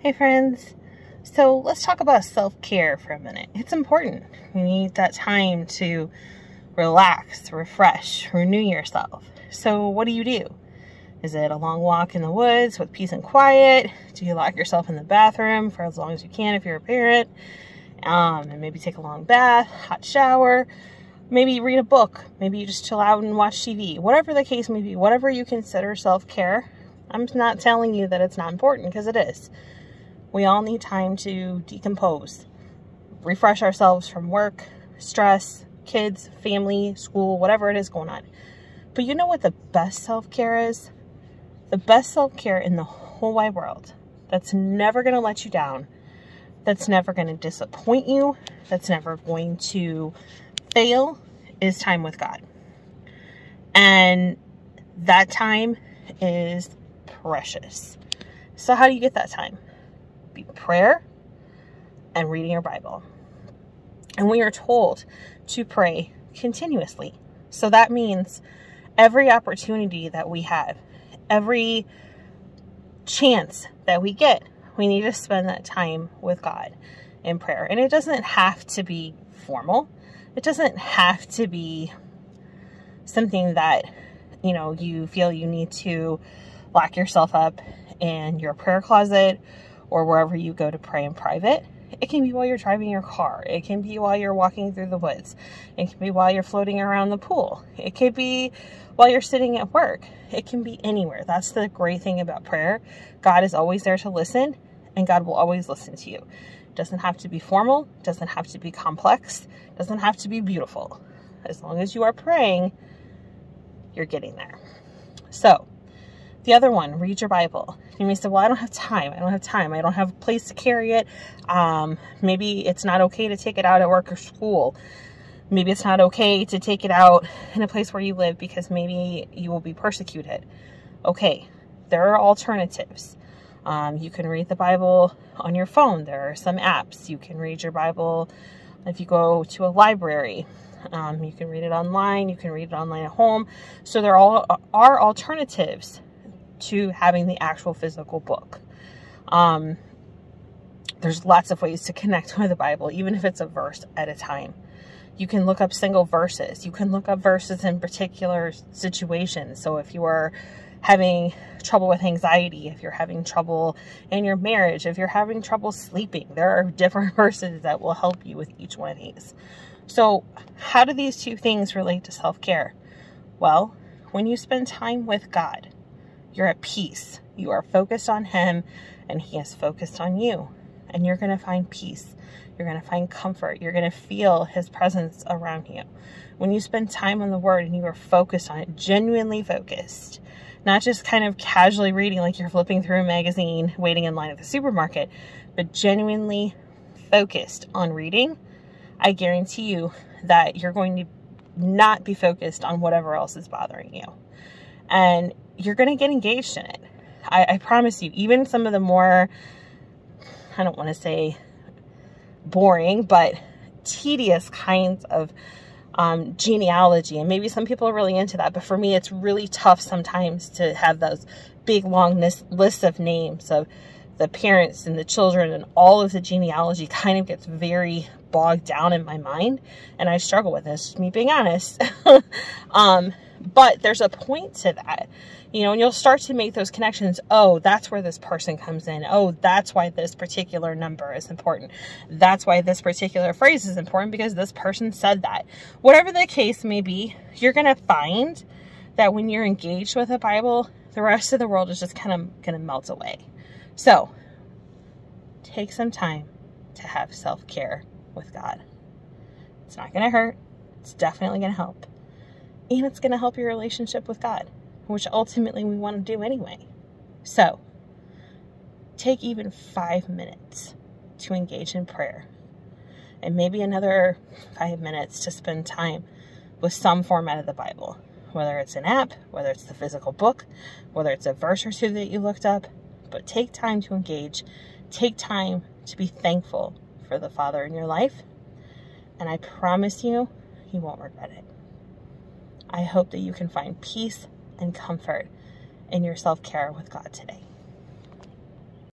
Hey friends, so let's talk about self-care for a minute. It's important. You need that time to relax, refresh, renew yourself. So what do? Is it a long walk in the woods with peace and quiet? Do you lock yourself in the bathroom for as long as you can if you're a parent? And maybe take a long bath, hot shower, maybe read a book, maybe you just chill out and watch TV. Whatever the case may be, whatever you consider self-care, I'm not telling you that it's not important, because it is. We all need time to decompose, refresh ourselves from work, stress, kids, family, school, whatever it is going on. But you know what the best self-care is? The best self-care in the whole wide world, that's never going to let you down, that's never going to disappoint you, that's never going to fail, is time with God. And that time is precious. So how do you get that time? Be prayer and reading your Bible. And we are told to pray continuously. So that means every opportunity that we have, every chance that we get, we need to spend that time with God in prayer. And it doesn't have to be formal. It doesn't have to be something that, you feel you need to lock yourself up in your prayer closet or wherever you go to pray in private. It can be while you're driving your car. It can be while you're walking through the woods. It can be while you're floating around the pool. It could be while you're sitting at work. It can be anywhere. That's the great thing about prayer. God is always there to listen, and God will always listen to you. It doesn't have to be formal. It doesn't have to be complex. It doesn't have to be beautiful. As long as you are praying, you're getting there. So, the other one, read your Bible. You may say, well, I don't have time. I don't have a place to carry it. Maybe it's not okay to take it out at work or school. Maybe it's not okay to take it out in a place where you live because maybe you will be persecuted. Okay, there are alternatives. You can read the Bible on your phone. There are some apps. You can read your Bible if you go to a library. You can read it online. You can read it online at home. So there are alternatives to having the actual physical book. There's lots of ways to connect with the Bible, even if it's a verse at a time. You can look up single verses. You can look up verses in particular situations. So if you are having trouble with anxiety, if you're having trouble in your marriage, if you're having trouble sleeping, there are different verses that will help you with each one of these. So how do these two things relate to self-care? Well, when you spend time with God, you're at peace. You are focused on Him, and He is focused on you. And you're going to find peace. You're going to find comfort. You're going to feel His presence around you. When you spend time on the Word and you are focused on it, genuinely focused, not just kind of casually reading like you're flipping through a magazine, waiting in line at the supermarket, but genuinely focused on reading, I guarantee you that you're going to not be focused on whatever else is bothering you. And you're going to get engaged in it. I promise you, even some of the more, I don't want to say boring, but tedious kinds of genealogy. And maybe some people are really into that. But for me, it's really tough sometimes to have those big, long lists of names of the parents and the children, and all of the genealogy kind of gets very bogged down in my mind. And I struggle with this, me being honest. But there's a point to that, and you'll start to make those connections. Oh, that's where this person comes in. Oh, that's why this particular number is important. That's why this particular phrase is important, because this person said that. Whatever the case may be, you're going to find that when you're engaged with the Bible, the rest of the world is just kind of going to melt away. So, take some time to have self-care with God. It's not going to hurt. It's definitely going to help. And it's going to help your relationship with God, which ultimately we want to do anyway. So, take even 5 minutes to engage in prayer. And maybe another 5 minutes to spend time with some format of the Bible. Whether it's an app, whether it's the physical book, whether it's a verse or two that you looked up. But take time to engage. Take time to be thankful for the Father in your life. And I promise you, you won't regret it. I hope that you can find peace and comfort in your self-care with God today.